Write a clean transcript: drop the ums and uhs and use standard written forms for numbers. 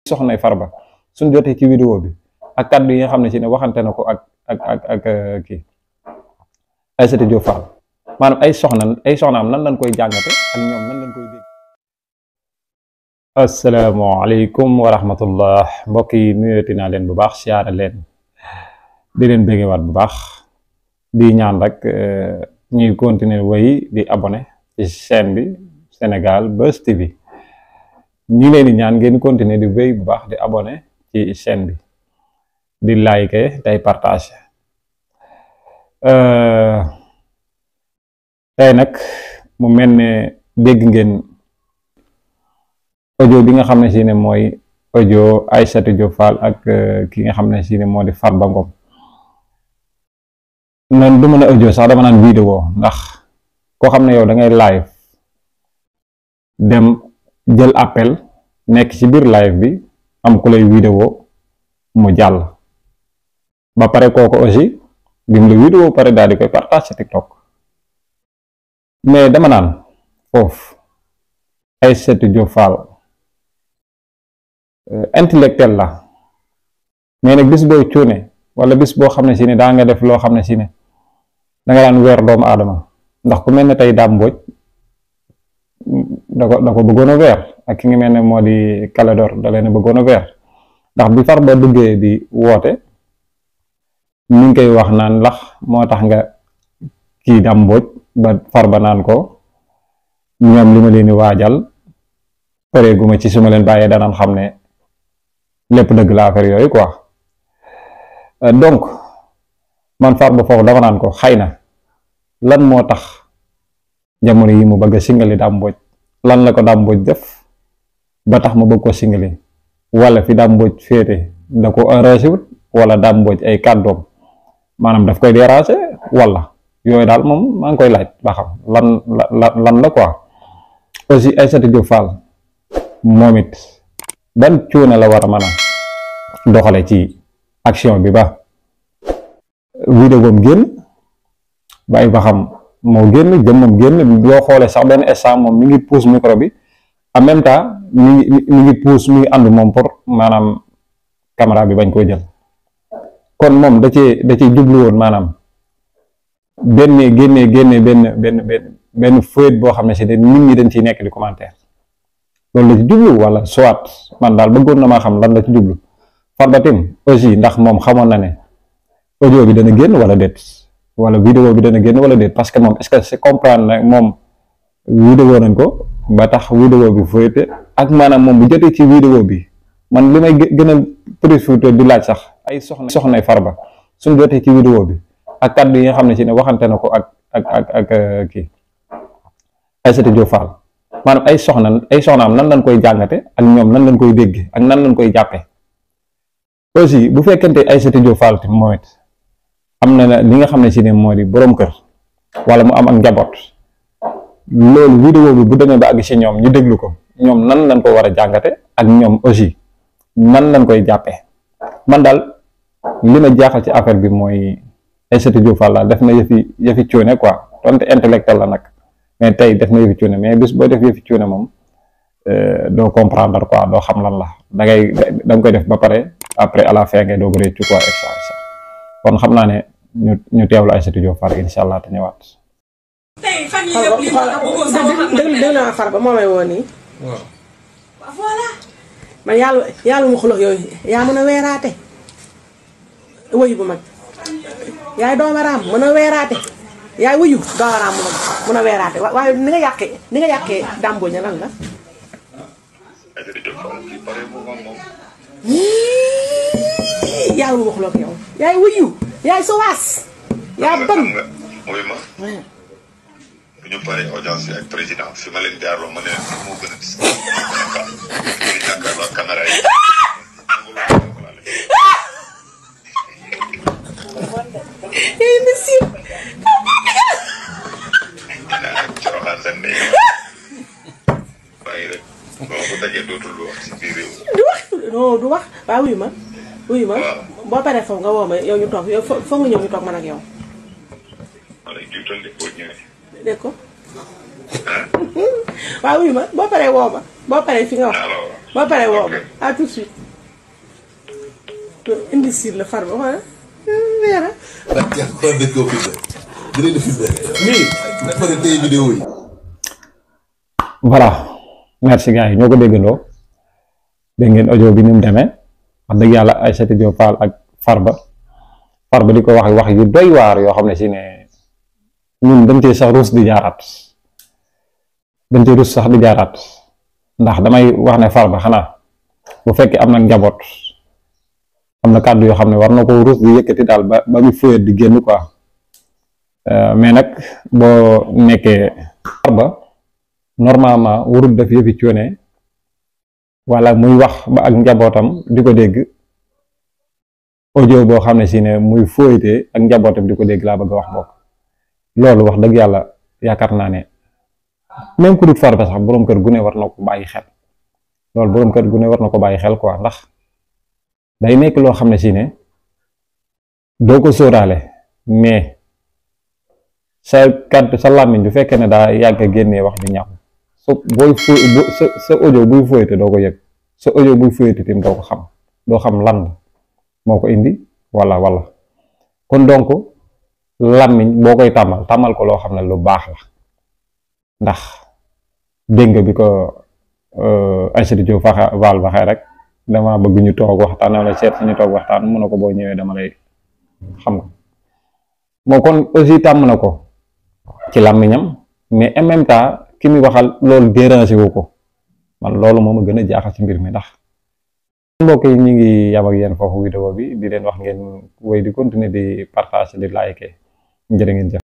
soxnay Farba suñ jotee ci vidéo bi ak kàddu yi nga xam ne ci ne waxante na ko ak kii Aïssatou Diop Fall maanaam ay soxnaam nan lañ koy jàngate ak ñoom nan lañ koy dégg. asalaamaaleykum wa rahmatullah mbokk yi nuyooti naa leen bu baax siyaare leen di leen béggewaat bu baax di ñaan rek ñuy continuer way di abonné ci chaîne bi Sénégal Buzz TV ñu leen di ñaan ngeen continuer di wéy bu baax di abonné ci chaîne bi di liker tey partager tey nag mu mel ne dégg ngeen audio bi nga xam ne si ne mooy audio Aïssatou Diop Fall ak ki nga xam ne si ne moo di Farba Ngom noonu du mën a audio sax dama naan vidéo ndax koo xam ne yow da ngay live dem jël appel nekk ci biir live bi am ku lay vidéo mu jàll ba pare kooku aussi bim la vidéo pare daal di koy partage ci TikTok mais dama naan foofu Aïssatou Diop Fall intellectuel la mais nag bis booy cuune wala bis boo xam ne si ne daa nga def loo xam ne si ne da nga daan weer doomu aadama ndax ku mel ne tey Dame Mbodj da ko bëggoon a weer ak ki nga mel ne moo di Calédor da leen bëggoon a weer ndax bi Farba duggee di woote mi ngi koy wax naan ndax moo tax nga kii Dame Mbodj ba Farba naan ko ñoom li ma leen di waajal pareeguma ci su ma leen bàyyee danaan xam ne lépp dëgg la affaire yooyu quoi donc man Farba foofu dama naan ko xëy na lan moo tax jamono yi mu bëgg a singali Dame Mbodj lan la ko Dame Mbodj def ba tax mu bëgg ko singali wala fi Dame Mbodj féete da ko arrangé wut wala Dame Mbodj ay kàddoom maanaam daf koy déranger wala yooyu daal moom maa ngi koy laaj ba xam lan la quoi aussi Aïssatou Diop Fall moom it ban cuune la war a mën a doxale ci action bi ba vidéo bam génn bàyyi ba xam moo génn jëmmam génn boo xoolee sax benn instant moom mi ngi pousse micro bi en même temps mi ngi pousse mi ngi ànd moom pour maanaam caméra bi bañ koo jël kon moom da cee jublu woon maanaam génne benn feuille boo xam ne si nit ñi dañ ciy nekk di commentaire loolu la ci jublu wala soit man daal bëggoon na maa xam lan la ci jublu Farba tim aussi ndax moom xamoon na ne audio bi dana génn wala déet wala vidéo bi dana génn wala déet parce que moom est-ce que c'est comprendre na moom vidéo nañ ko ba tax vidéo bi feuilleté ak maanaam moom bu jotee ci vidéo bi man li may gën a préféré di laaj sax ay soxnay Farba suñ jotee ci vidéo bi ak kàddu yi nga xam ne si ne waxante na ko ak kii Aïssatou Diop Fall maanaam ay soxnaam nan lañ koy jàngate ak ñoom nan lañ koy dégg ak nan lañ koy jàppe aussi bu fekkente Aïssatou Diop Fall moom it am na li nga xam ne si ne moo di boroom kër wala mu am ak njaboot loolu vidéo bi bu demee ba àgg si ñoom ñu déglu ko ñoom nan lañ ko war a jàngate ak ñoom aussi nan lañ koy jàppe man daal li ma jaaxal ci affaire bi mooy Aïssatou Diop Fall def na yëfi cuune quoi donte intellectuel la nag mais tey def na yëfi cuune mais bis boo def yëfi cuune moom doo comprendre quoi doo xam lan la da nga koy def ba pare après à la fin ngay doog réccu quoi exa kon xam naa ne ñu teewlu Aïssatou Diop Fall incha allah te ñëwaat. tey fan yii yëpp lii dëgg naa Farba moo may woo nii. waaw. voilà. man yàlla mu xuloo yooyu yaa mën a weeraate. wëyu bu mag. yaay doomaraam mën a weeraate. yaay wëyu doomaraam mën a weeraate waaye ni nga yàqee Dame Mbodj lan la. yàlla mu xuloo yow. yaay wëyu yaay sowaas. yaa bon. mooy ma bu ñu paree audience bi ak président fi ma leen jaarloo ma ne leen moo gën a dis jàkkaarloo caméra yi monsieur coroxaan sa ndey bàyyi rek boo ko dajee dootul wax si biir réew du wax waaw wuyu ma boo paree foofu nga woo ma yow ñu toog yow foog nga ñëw ñu toog man ak yow dégg ko waaw wuyu ma boo paree woo ma boo paree fi nga wax ba pare woo ma à tout de suite indi siir la Farba wala weera voilà merci gars yi ñoo ko déggandoo dégg ngeen audio bi ni mu demee wax dëgg yàlla Aïssatou Diop Fall ak Farba di ko wax yu doy waar yoo xam ne si ne ñun dañ cee sax ruus di jaaraat ndax damay wax ne Farba xanaa bu fekkee am na njaboot am na kàddu yoo xam ne war na ko ruus di yëkkati daal ba mu fëyat di génn quoi mais nag boo nekkee Farba normalement warul def yëfi cuune wala muy wax ba ak njabootam di ko dégg audio boo xam ne si ne muy fóoyte ak njabootam di ko dégg laa bëgg a wax bokk loolu wax dëgg yàlla yaakaar naa ne même ku dut Farba sax boroom kër gu ne war na ko bàyyi xel loolu boroom kër gu ne war na ko bàyyi xel quoi ndax day nekk loo xam ne si ne doo ko sóoraale mais sa kàddu sa làmmiñ bu fekkee ne daa yàgg a génnee wax di ñaaw sa audio buy fóoyte doo ko yëg sa audio buy fóoyte tim doo xam lan moo ko indi wala kon donc làmmiñ boo koy tàmmal ko loo xam ne lu baax la ndax dégg nga bi ko Aïssatou Diop Fall waxee rek dama bëgg ñu toog waxtaan wala seet ñu toog waxtaan mu ne ko boo ñëwee dama lay xam nga moo kon aussi tàmm na ko ci làmmiñam mais en même temps ki muy waxal loolu déranger wu ko man loolu moo ma gën a jaaxal ci mbir mi ndax mbokk yi ñu ngi yam ak yéen foofu vidéo bi di leen wax ngeen woy di continuer di partager di liker jërë ngeen jëf